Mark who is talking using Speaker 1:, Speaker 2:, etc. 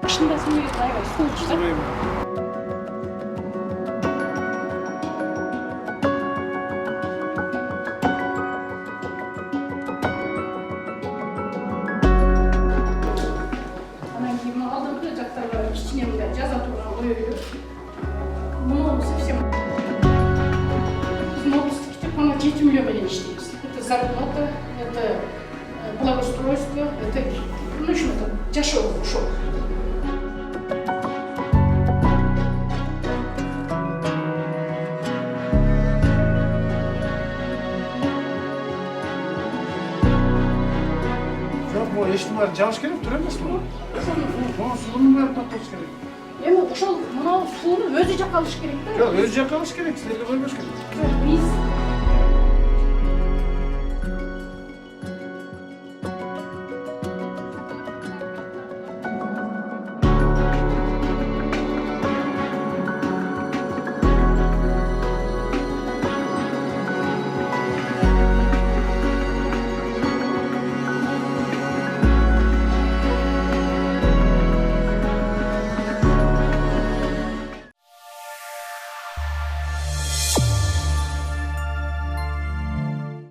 Speaker 1: Шында сенбеген аябай суыч да. Анан кийин мына алдыңкы жактагы кичине мындай жаза турган коюю. Муну совсем биздин облустук китепхана 7 миллион менен иштейбиз. Это зарплата, это благоустройство, это ну что-то жашоо ошол.
Speaker 2: Bu eşitler çalışır gerek, duramaz mı? Bu suyunu verip atması gerek.
Speaker 1: Эми ошол мына сууну өзү жакалыш керек да.
Speaker 2: Yok, öz yakalış gerek, sizlerle koymuş gerek.
Speaker 1: Биз